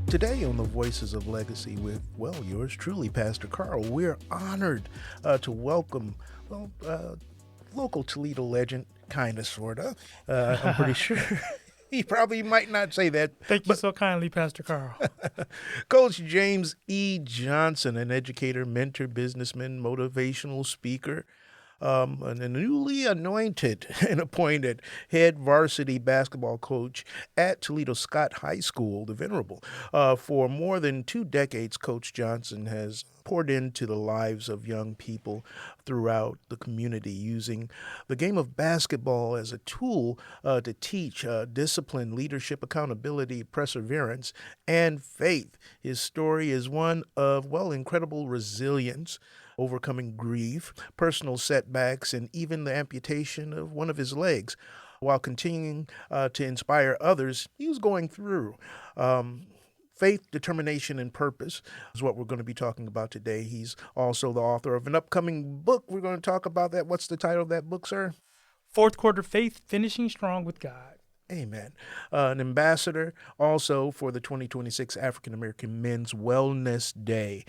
Today on the Voices of Legacy with, well, yours truly, Pastor Carl, we're honored to welcome, local Toledo legend, kind of, sort of. I'm pretty sure he probably might not say that. Thank you so kindly, Pastor Carl. Coach James E. Johnson, an educator, mentor, businessman, motivational speaker, and a newly anointed and appointed head varsity basketball coach at Toledo Scott High School, the Venerable. For more than 2 decades, Coach Johnson has poured into the lives of young people throughout the community, using the game of basketball as a tool to teach discipline, leadership, accountability, perseverance, and faith. His story is one of, incredible resilience, overcoming grief, personal setbacks, and even the amputation of one of his legs, while continuing to inspire others he was going through. Faith, determination, and purpose is what we're going to be talking about today. He's also the author of an upcoming book. We're going to talk about that. What's the title of that book, sir? Fourth Quarter Faith, Finishing Strong with God. Amen. An ambassador also for the 2026 African American Men's Wellness Day.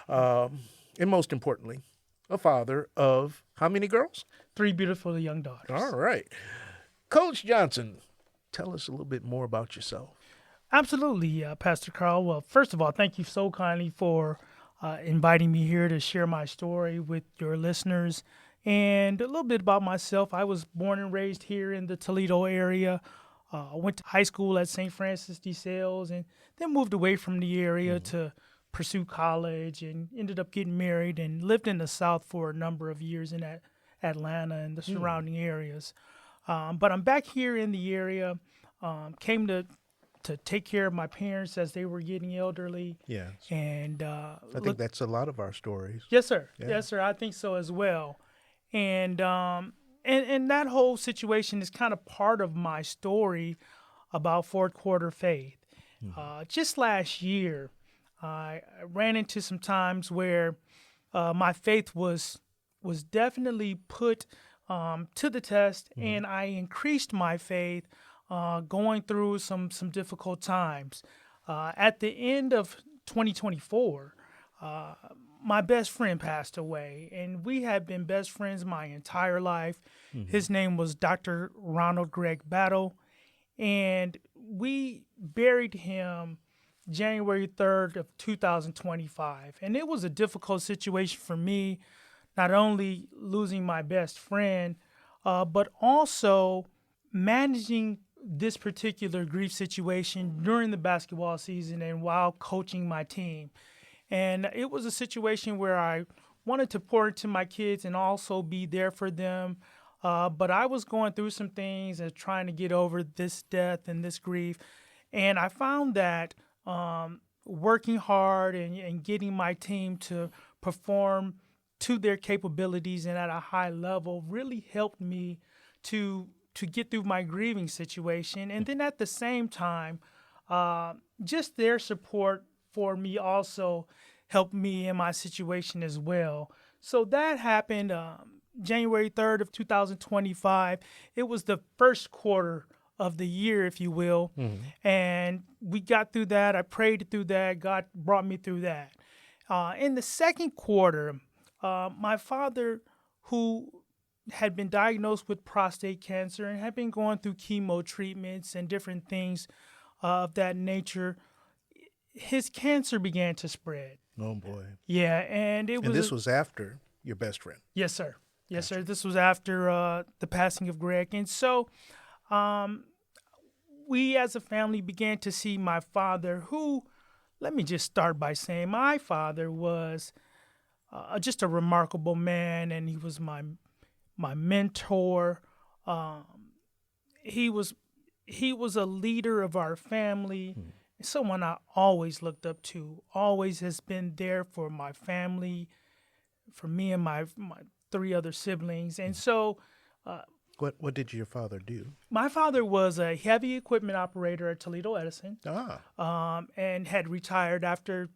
And most importantly, a father of how many girls? 3 beautiful young daughters. All right. Coach Johnson, tell us a little bit more about yourself. Absolutely, Pastor Carl. Well, first of all, thank you so kindly for inviting me here to share my story with your listeners. And a little bit about myself. I was born and raised here in the Toledo area. I went to high school at St. Francis de Sales and then moved away from the area to pursue college and ended up getting married and lived in the South for a number of years in Atlanta and the surrounding areas. But I'm back here in the area, came to take care of my parents as they were getting elderly. Yes. And I think that's a lot of our stories. Yes, sir. Yeah. Yes, sir. I think so as well. And that whole situation is kind of part of my story about fourth quarter faith. Just last year, I ran into some times where my faith was definitely put to the test, and I increased my faith going through some difficult times. At the end of 2024, my best friend passed away, and we had been best friends my entire life. His name was Dr. Ronald Greg Battle, and we buried him January 3rd of 2025. And it was a difficult situation for me, not only losing my best friend, but also managing this particular grief situation during the basketball season and while coaching my team. And it was a situation where I wanted to pour into my kids and also be there for them. But I was going through some things and trying to get over this death and this grief. And I found that working hard and getting my team to perform to their capabilities and at a high level really helped me to get through my grieving situation. And then at the same time, just their support for me also helped me in my situation as well. So that happened January 3rd of 2025. It was the first quarter of the year, if you will. And we got through that. I prayed through that. God brought me through that. In the second quarter, my father, who had been diagnosed with prostate cancer and had been going through chemo treatments and different things of that nature, his cancer began to spread. Oh, boy. Yeah, and this was after your best friend. Yes, sir. Yes, sir. This was after the passing of Greg. And so we as a family began to see my father, who, let me just start by saying, my father was just a remarkable man, and he was my mentor. He was a leader of our family, someone I always looked up to, always has been there for my family, for me and my 3 other siblings. And so What did your father do? my father was a heavy equipment operator at Toledo Edison, Ah. and had retired after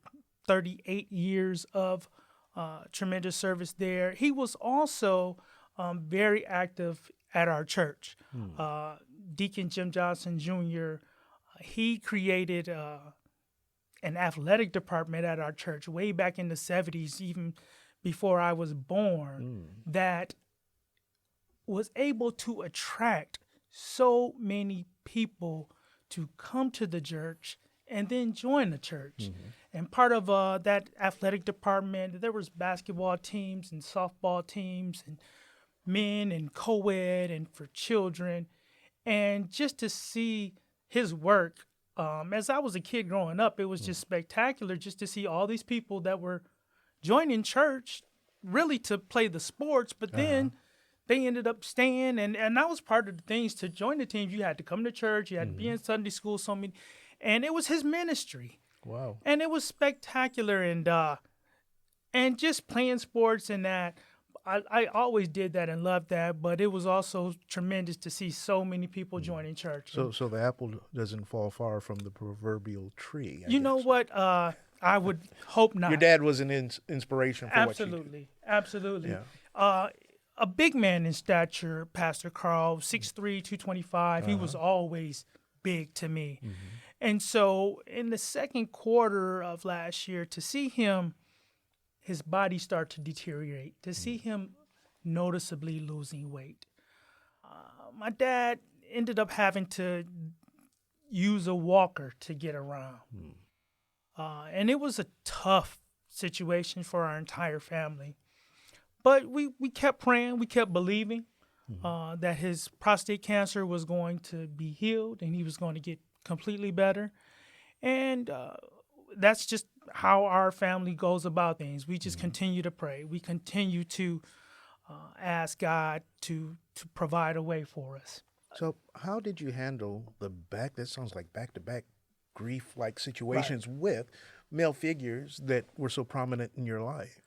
38 years of tremendous service there. He was also very active at our church. Deacon Jim Johnson Jr., he created an athletic department at our church way back in the 70s, even before I was born, that was able to attract so many people to come to the church and then join the church. And part of that athletic department, there was basketball teams and softball teams and men and co-ed and for children. And just to see his work, as I was a kid growing up, it was just spectacular just to see all these people that were joining church really to play the sports, but then they ended up staying, and that was part of the things to join the teams. You had to come to church, you had to be in Sunday school, and it was his ministry. Wow. And it was spectacular, and just playing sports and that. I always did that and loved that, but it was also tremendous to see so many people joining church. So the apple doesn't fall far from the proverbial tree. You know what? I would hope not. Your dad was an inspiration for what you do. Absolutely. Yeah. A big man in stature, Pastor Carl, 6'3", 225. He was always big to me. And so in the second quarter of last year, to see him, his body start to deteriorate, to see him noticeably losing weight. My dad ended up having to use a walker to get around. And it was a tough situation for our entire family. But we kept praying, we kept believing that his prostate cancer was going to be healed and he was going to get completely better. And that's just how our family goes about things. We just continue to pray. We continue to ask God to provide a way for us. So how did you handle that sounds like back-to-back grief-like situations with male figures that were so prominent in your life?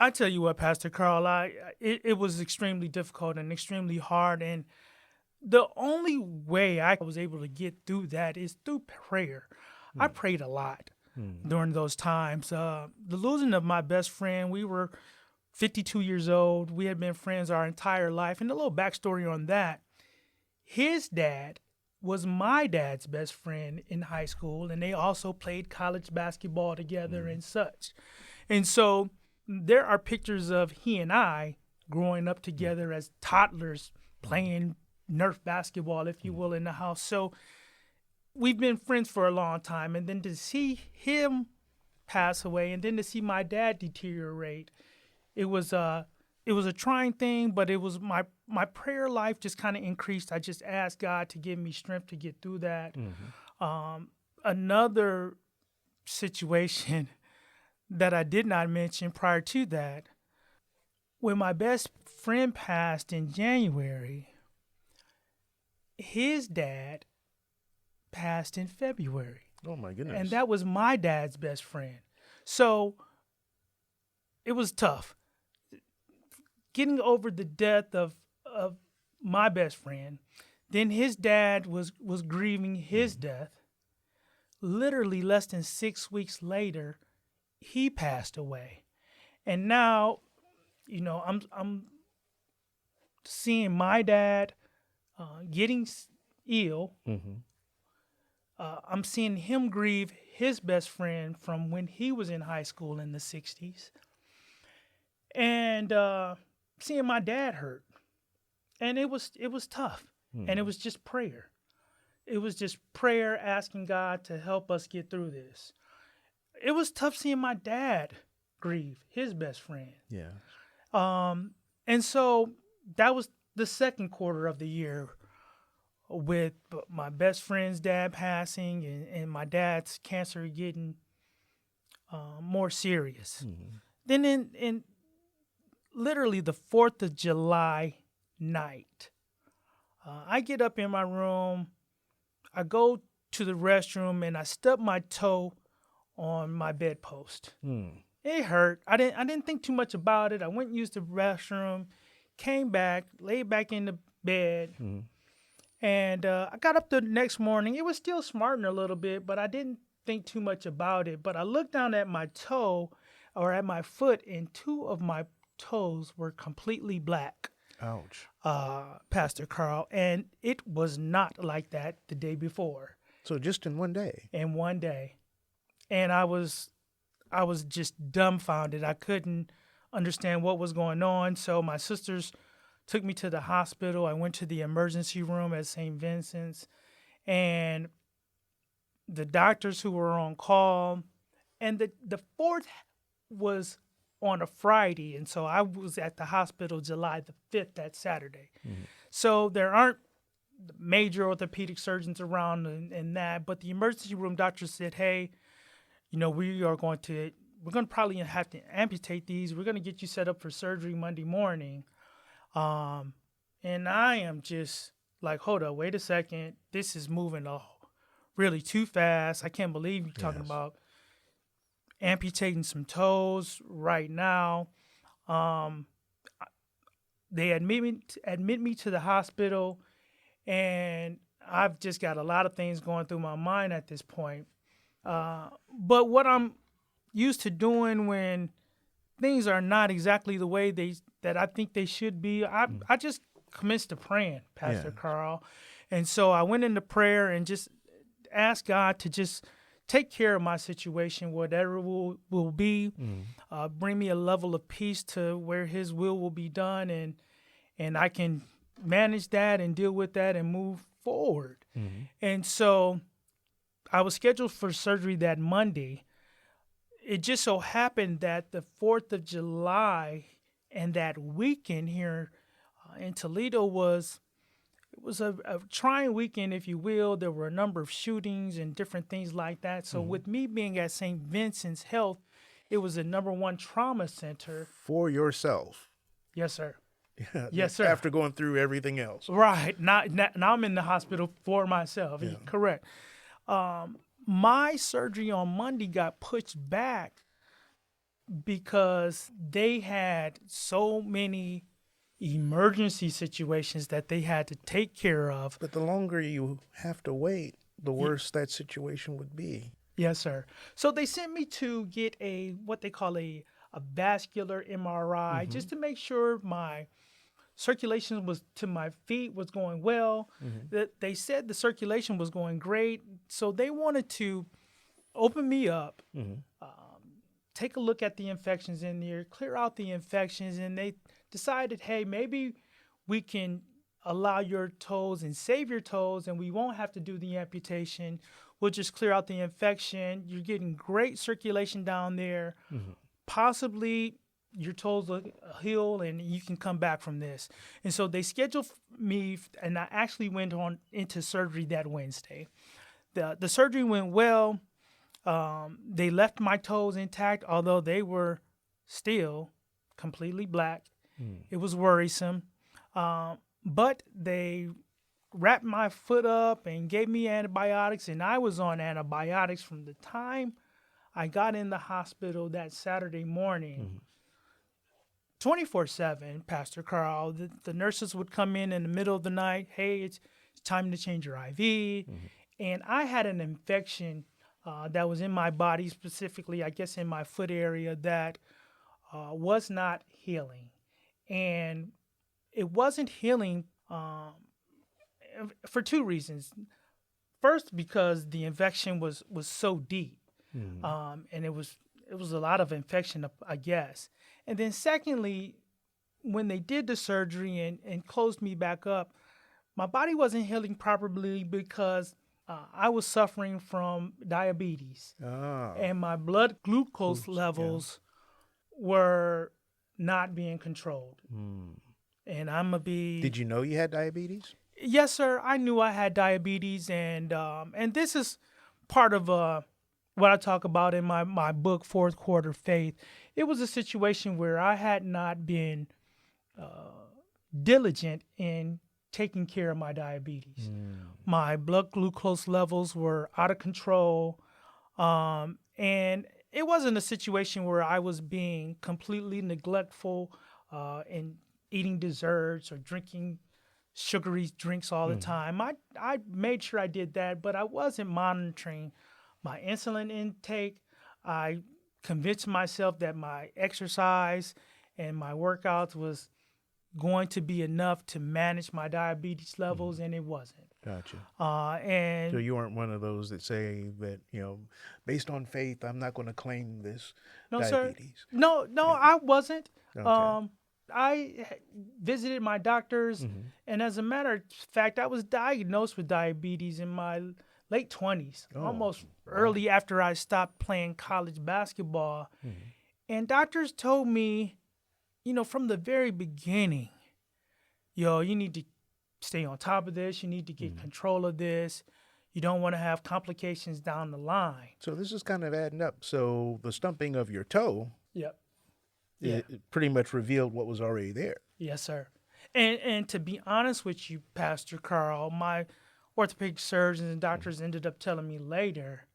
I tell you what, Pastor Carl, it was extremely difficult and extremely hard. And the only way I was able to get through that is through prayer. I prayed a lot during those times. The losing of my best friend, we were 52 years old. We had been friends our entire life. And a little backstory on that, his dad was my dad's best friend in high school, and they also played college basketball together and such. And so there are pictures of he and I growing up together as toddlers playing Nerf basketball, if you will, in the house. So we've been friends for a long time. And then to see him pass away and then to see my dad deteriorate, it was a trying thing, but it was my prayer life just kind of increased. I just asked God to give me strength to get through that. Another situation that I did not mention prior to that, when my best friend passed in January, his dad passed in February. Oh, my goodness. And that was my dad's best friend. So it was tough. Getting over the death of my best friend, then his dad was grieving his death. Literally less than 6 weeks later, he passed away. And now, I'm seeing my dad getting ill. I'm seeing him grieve his best friend from when he was in high school in the 60s. And seeing my dad hurt. And it was tough. And it was just prayer. It was just prayer, asking God to help us get through this. It was tough seeing my dad grieve his best friend. Yeah. And so that was the second quarter of the year with my best friend's dad passing and my dad's cancer getting more serious. Then in literally the 4th of July night, I get up in my room, I go to the restroom, and I stub my toe on my bedpost. It hurt. I didn't think too much about it. I went and used the restroom, came back, laid back in the bed, and I got up the next morning. It was still smarting a little bit, but I didn't think too much about it. But I looked down at my toe, or at my foot, and 2 of my toes were completely black. Ouch. Pastor Carl, and it was not like that the day before. So just in one day? In one day. and I was just dumbfounded. I couldn't understand what was going on. So my sisters took me to the hospital. I went to the emergency room at St. Vincent's, and the doctors who were on call, and the fourth was on a Friday, and so I was at the hospital July the 5th, that Saturday. Mm-hmm. So there aren't major orthopedic surgeons around and that, but the emergency room doctor said, hey, we're going to probably have to amputate these. We're going to get you set up for surgery Monday morning. And I am just like, hold up, wait a second. This is moving really too fast. I can't believe you're talking about amputating some toes right now. They admit me to the hospital, and I've just got a lot of things going through my mind at this point. But what I'm used to doing when things are not exactly the way that I think they should be, I just commenced to praying, Pastor Carl. And so I went into prayer and just asked God to just take care of my situation, whatever will be. Bring me a level of peace to where his will be done, and I can manage that and deal with that and move forward. Mm-hmm. And so I was scheduled for surgery that Monday. It just so happened that the 4th of July and that weekend here in Toledo was a trying weekend, if you will. There were a number of shootings and different things like that. So with me being at St. Vincent's Health, it was the #1 trauma center. For yourself. Yes, sir. Yeah, yes, sir. After going through everything else. Right. Now I'm in the hospital for myself. Yeah. Correct. My surgery on Monday got pushed back because they had so many emergency situations that they had to take care of. But the longer you have to wait, the worse that situation would be. Yes, sir. So they sent me to get what they call a vascular MRI, just to make sure my circulation was to my feet was going well. That they said the circulation was going great, so they wanted to open me up, take a look at the infections in there, clear out the infections, and they decided, hey, maybe we can allow your toes and save your toes, and we won't have to do the amputation. We'll just clear out the infection. You're getting great circulation down there. Possibly your toes will heal and you can come back from this. And so they scheduled me, and I actually went on into surgery that Wednesday. The surgery went well. They left my toes intact, although they were still completely black. It was worrisome. But they wrapped my foot up and gave me antibiotics, and I was on antibiotics from the time I got in the hospital that Saturday morning. 24/7, Pastor Carl. The nurses would come in the middle of the night. Hey, it's time to change your IV. And I had an infection that was in my body, specifically, I guess, in my foot area, that was not healing. And it wasn't healing for two reasons. First, because the infection was so deep, and it was a lot of infection, I guess. And then secondly, when they did the surgery and closed me back up, my body wasn't healing properly because I was suffering from diabetes. And my blood glucose levels were not being controlled. And I'm going to be... Did you know you had diabetes? Yes, sir. I knew I had diabetes, and this is part of what I talk about in my book, Fourth Quarter Faith. It was a situation where I had not been diligent in taking care of my diabetes. My blood glucose levels were out of control, and it wasn't a situation where I was being completely neglectful and eating desserts or drinking sugary drinks all the time. I made sure I did that, but I wasn't monitoring my insulin intake. I convinced myself that my exercise and my workouts was going to be enough to manage my diabetes levels, and it wasn't. Gotcha. So And you aren't one of those that say that, based on faith, I'm not going to claim this no, sir. diabetes. No, Yeah. I wasn't. Okay. Um, visited my doctors, Hmm. and as a matter of fact, I was diagnosed with diabetes in my late 20s, Oh, almost wow. early after I stopped playing college basketball. Hmm. And doctors told me, from the very beginning, you need to stay on top of this. You need to get Hmm. control of this. You don't want to have complications down the line. So this is kind of adding up. So the stumping of your toe, Yep. Yeah. it pretty much revealed what was already there. Yes, sir. And to be honest with you, Pastor Carl, my orthopedic surgeons and Mhm. doctors ended up telling me later,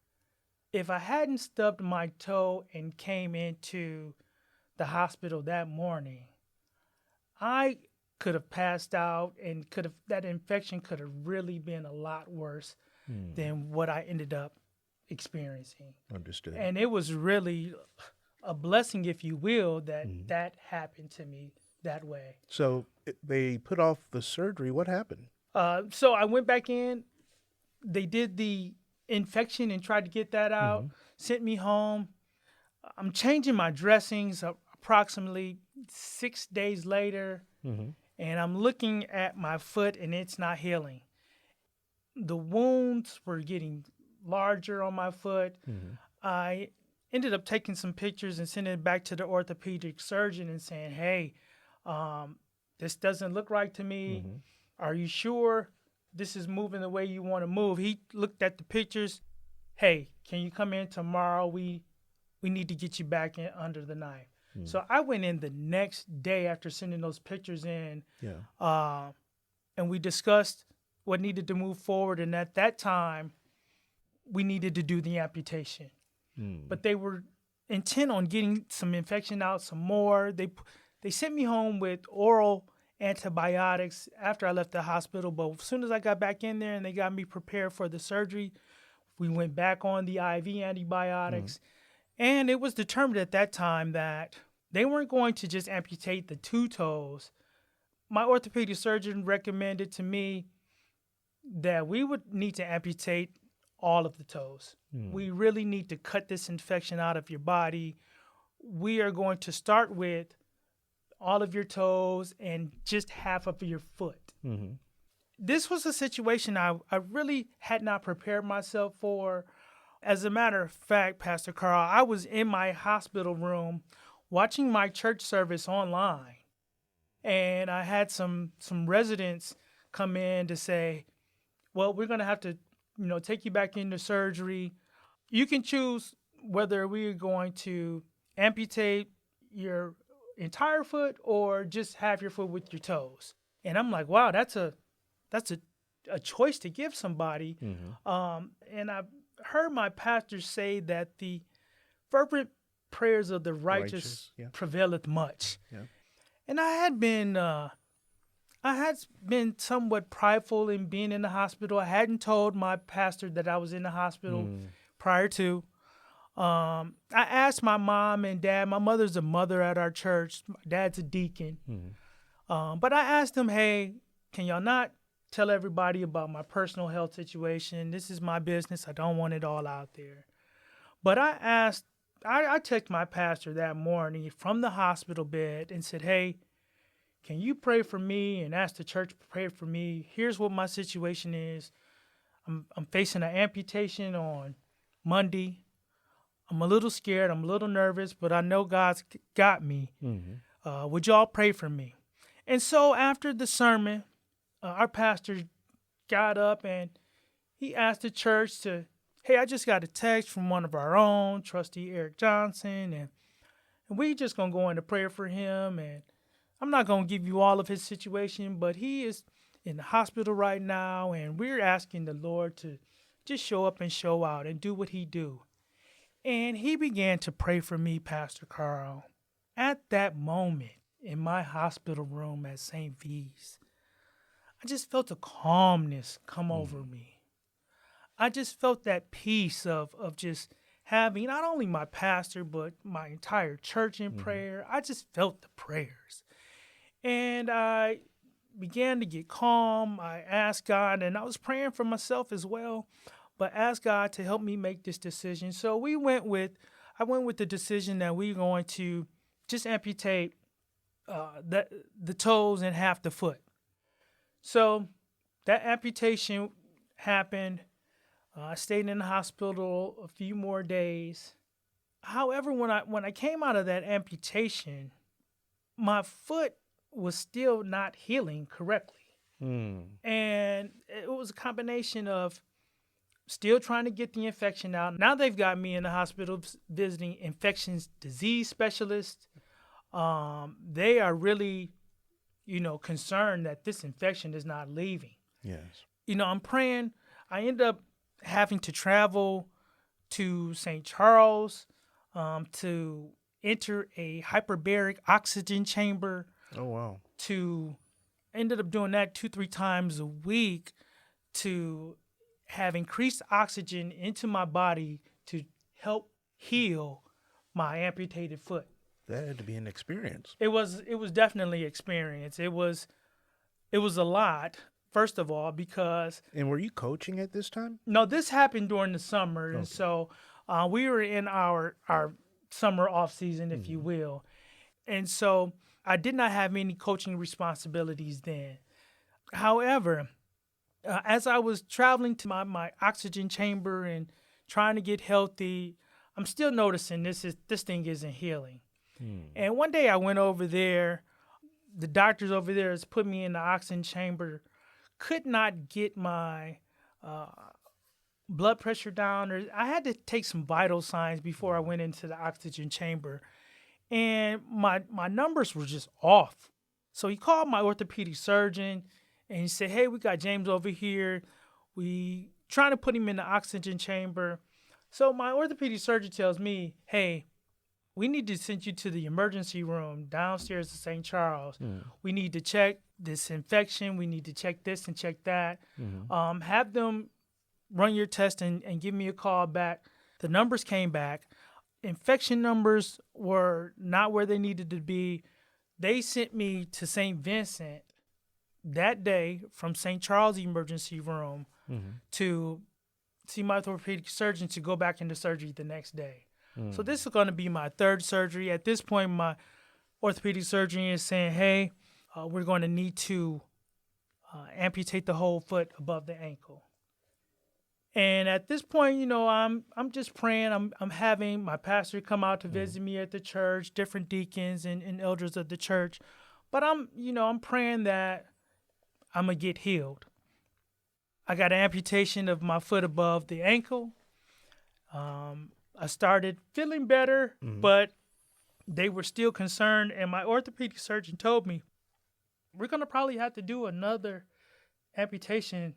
if I hadn't stubbed my toe and came into the hospital that morning, I could have passed out and that infection could have really been a lot worse Hmm. than what I ended up experiencing. Understood. And it was really a blessing, if you will, that Mhm. that happened to me that way. So they put off the surgery. What happened? So I went back in. They did the infection and tried to get that out. Hmm. Sent me home. I'm changing my dressings approximately 6 days later, Hmm. and I'm looking at my foot, and it's not healing. The wounds were getting larger on my foot. Hmm. I ended up taking some pictures and sending it back to the orthopedic surgeon and saying, "Hey, this doesn't look right to me. Hmm. Are you sure this is moving the way you want to move?" He looked at the pictures. "Hey, can you come in tomorrow? We need to get you back in under the knife." Hmm. So I went in the next day after sending those pictures in, Yeah. and we discussed what needed to move forward. And at that time, we needed to do the amputation. Hmm. But they were intent on getting some infection out some more. They sent me home with oral antibiotics after I left the hospital. But as soon as I got back in there and they got me prepared for the surgery, we went back on the IV Hmm. antibiotics. And it was determined at that time that they weren't going to just amputate the two toes. My orthopedic surgeon recommended to me that we would need to amputate all of the toes. Hmm. We really need to cut this infection out of your body. We are going to start with all of your toes and just half of your foot. Hmm. This was a situation I really had not prepared myself for. As a matter of fact, Pastor Carl, I was in my hospital room watching my church service online, and I had some residents come in to say, "Well, we're going to have to, take you back into surgery. You can choose whether we're going to amputate your entire foot or just have your foot with your toes." And I'm like, "Wow, that's a choice to give somebody." Hmm. And I've heard my pastor say that the fervent prayers of the righteous Righteous. Yeah. prevaileth much. Yeah. And I had been somewhat prideful in being in the hospital. I hadn't told my pastor that I was in the hospital Hmm. prior to. I asked my mom and dad. My mother's a mother at our church. My dad's a deacon. Hmm. But I asked them, "Hey, can y'all not tell everybody about my personal health situation? This is my business. I don't want it all out there." But I texted my pastor that morning from the hospital bed and said, "Hey, can you pray for me and ask the church to pray for me? Here's what my situation is. I'm facing an amputation on Monday. I'm a little scared. I'm a little nervous, but I know God's got me. Hmm. Would y'all pray for me?" And so after the sermon, our pastor got up and he asked the church to, "Hey, I just got a text from one of our own, Trustee Eric Johnson, and we just going to go into prayer for him. And I'm not going to give you all of his situation, but he is in the hospital right now, and we're asking the Lord to just show up and show out and do what he do." And he began to pray for me, Pastor Carl. At that moment in my hospital room at St. V's, I just felt a calmness come over Hmm. me. I just felt that peace of just having not only my pastor, but my entire church in Hmm. prayer. I just felt the prayers. And I began to get calm. I asked God, and I was praying for myself as well, but asked God to help me make this decision. So I went with the decision that we're going to just amputate the toes and half the foot. So that amputation happened. I stayed in the hospital a few more days. However, when I came out of that amputation, my foot was still not healing correctly. And it was a combination of still trying to get the infection out. Now they've got me in the hospital visiting infectious disease specialists. They are really, concerned that this infection is not leaving. Yes. I'm praying. I end up having to travel to St. Charles to enter a hyperbaric oxygen chamber. Oh, wow. Ended up doing that 2-3 times a week to have increased oxygen into my body to help heal my amputated foot. That had to be an experience. It was definitely an experience. It was a lot, first of all, because And were you coaching at this time? no, this happened during the summer, and Okay. so we were in our summer off season, if you will, and so I did not have any coaching responsibilities then. However, as I was traveling to my oxygen chamber and trying to get healthy, I'm still noticing this thing isn't healing. And one day I went over there. The doctors over there has put me in the oxygen chamber. Could not get my blood pressure down. Or I had to take some vital signs before I went into the oxygen chamber. And my numbers were just off. So he called my orthopedic surgeon and he said, "Hey, we got James over here. We trying to put him in the oxygen chamber." So my orthopedic surgeon tells me, "Hey, we need to send you to the emergency room downstairs at St. Charles. We need to check this infection. We need to check this and check that. Have them run your test and give me a call back." The numbers came back. Infection numbers were not where they needed to be. They sent me to St. Vincent that day from St. Charles emergency room to see my orthopedic surgeon to go back into surgery the next day. So this is going to be my third surgery. At this point, my orthopedic surgeon is saying, "Hey, we're going to need to amputate the whole foot above the ankle." And at this point, I'm just praying. I'm having my pastor come out to visit me at the church, different deacons and elders of the church. But I'm praying that I'm gonna get healed. I got an amputation of my foot above the ankle. I started feeling better, but they were still concerned. And my orthopedic surgeon told me, "We're going to probably have to do another amputation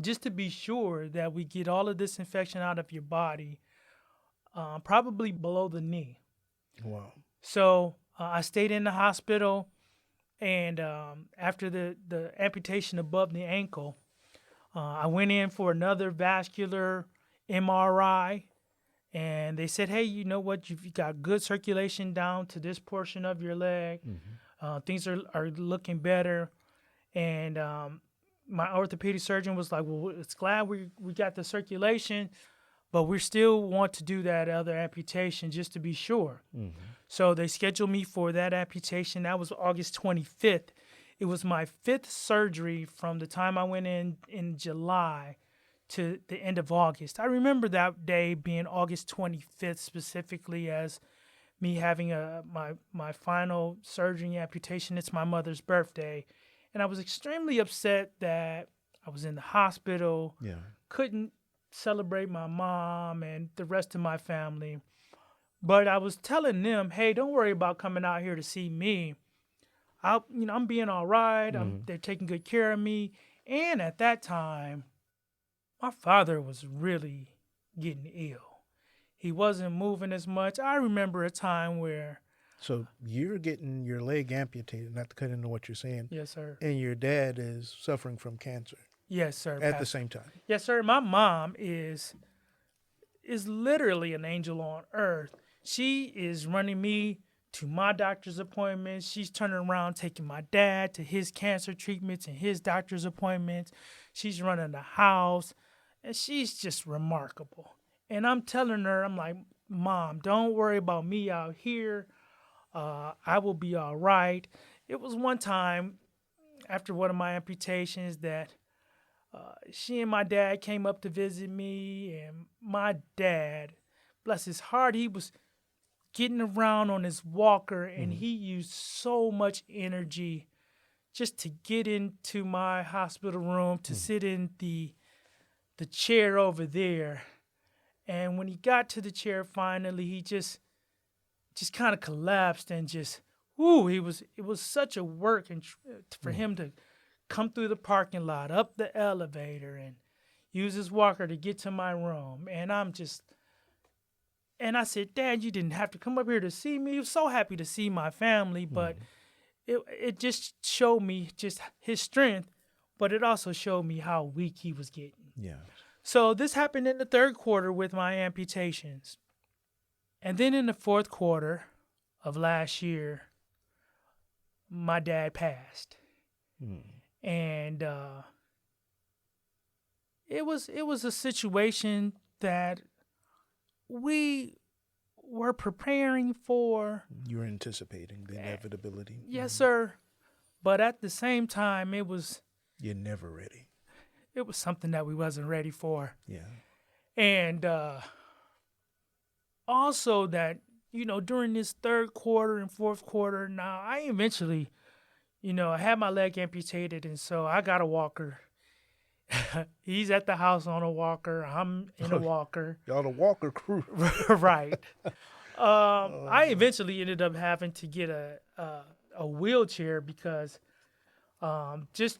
just to be sure that we get all of this infection out of your body, probably below the knee." Wow. So I stayed in the hospital. And after the amputation above the ankle, I went in for another vascular MRI. And they said, "Hey, you know what? You've got good circulation down to this portion of your leg. Things are looking better." And my orthopedic surgeon was like, "Well, it's glad we got the circulation, but we still want to do that other amputation just to be sure." So they scheduled me for that amputation. That was August 25th. It was my 5th surgery from the time I went in July to the end of August. I remember that day being August 25th specifically as me having my final surgery amputation. It's my mother's birthday. And I was extremely upset that I was in the hospital, couldn't celebrate my mom and the rest of my family. But I was telling them, "Hey, don't worry about coming out here to see me. I'm being all right. They're taking good care of me." And at that time, my father was really getting ill. He wasn't moving as much. I remember a time where... So you're getting your leg amputated, not to cut into what you're saying. Yes, sir. And your dad is suffering from cancer. Yes, sir. At the same time. Yes, sir. My mom is literally an angel on earth. She is running me to my doctor's appointments. She's turning around taking my dad to his cancer treatments and his doctor's appointments. She's running the house, and she's just remarkable. And I'm telling her, I'm like, Mom, don't worry about me out here. I will be all right. It was one time after one of my amputations that she and my dad came up to visit me, and my dad, bless his heart, he was getting around on his walker, and he used so much energy just to get into my hospital room, to sit in the chair over there. And when he got to the chair finally, he just kind of collapsed and just, it was such a work and for him to come through the parking lot, up the elevator, and use his walker to get to my room. And I said, Dad, you didn't have to come up here to see me. He was so happy to see my family, but it just showed me just his strength, but it also showed me how weak he was getting. Yeah. So this happened in the third quarter with my amputations. And then in the fourth quarter of last year, my dad passed. And it was a situation that we were preparing for. You were anticipating the inevitability. Yes, sir. But at the same time, You're never ready. It was something that we wasn't ready for. Yeah. And also that, during this third quarter and fourth quarter, now I eventually, I had my leg amputated, and so I got a walker. He's at the house on a walker. I'm in a walker. Y'all the walker crew. Right. I eventually ended up having to get a wheelchair because just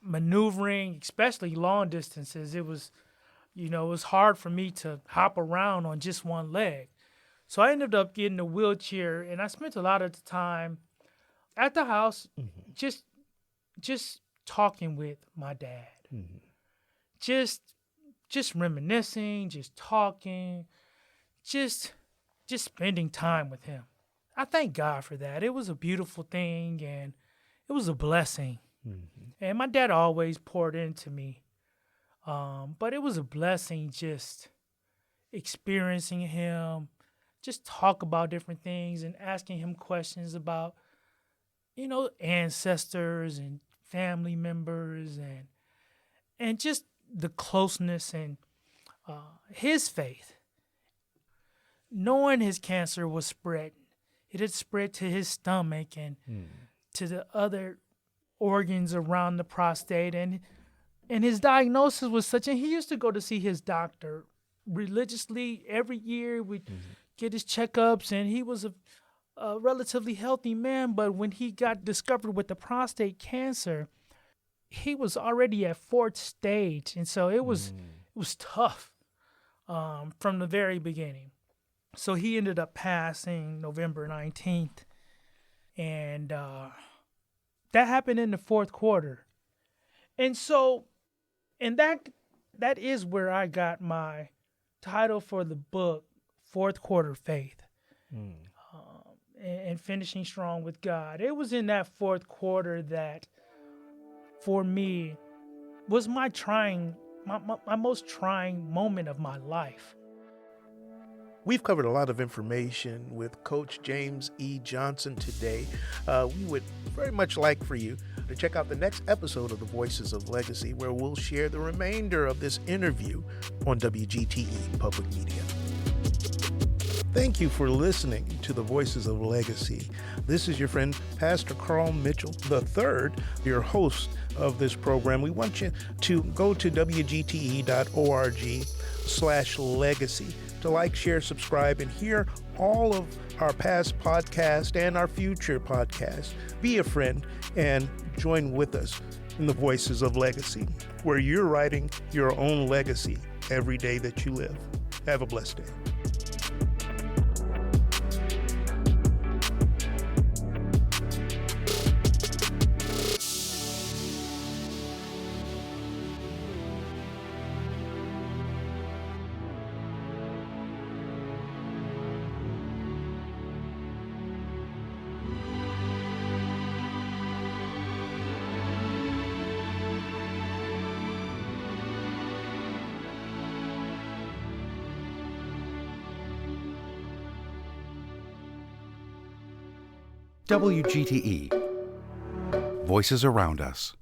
maneuvering, especially long distances, it was hard for me to hop around on just one leg. So I ended up getting a wheelchair, and I spent a lot of the time at the house just talking with my dad. Just reminiscing, just talking, just spending time with him. I thank God for that. It was a beautiful thing, and it was a blessing. And my dad always poured into me. But it was a blessing just experiencing him, just talk about different things and asking him questions about, ancestors and family members and just the closeness and his faith. Knowing his cancer was spreading. It had spread to his stomach and to the other organs around the prostate, and his diagnosis was such, and he used to go to see his doctor religiously every year. We'd get his checkups, and he was a relatively healthy man, but when he got discovered with the prostate cancer, he was already at fourth stage, and so it was tough from the very beginning. So he ended up passing November 19th, and that happened in the fourth quarter. And so, and that is where I got my title for the book, Fourth Quarter Faith, and finishing strong with God. It was in that fourth quarter that, for me, was my most trying moment of my life. We've covered a lot of information with Coach James E. Johnson today. We would very much like for you to check out the next episode of The Voices of Legacy, where we'll share the remainder of this interview on WGTE Public Media. Thank you for listening to The Voices of Legacy. This is your friend, Pastor Carl Mitchell III, your host of this program. We want you to go to wgte.org/legacy to like, share, subscribe, and hear all of our past podcasts and our future podcasts. Be a friend and join with us in the Voices of Legacy, where you're writing your own legacy every day that you live. Have a blessed day. WGTE. Voices around us.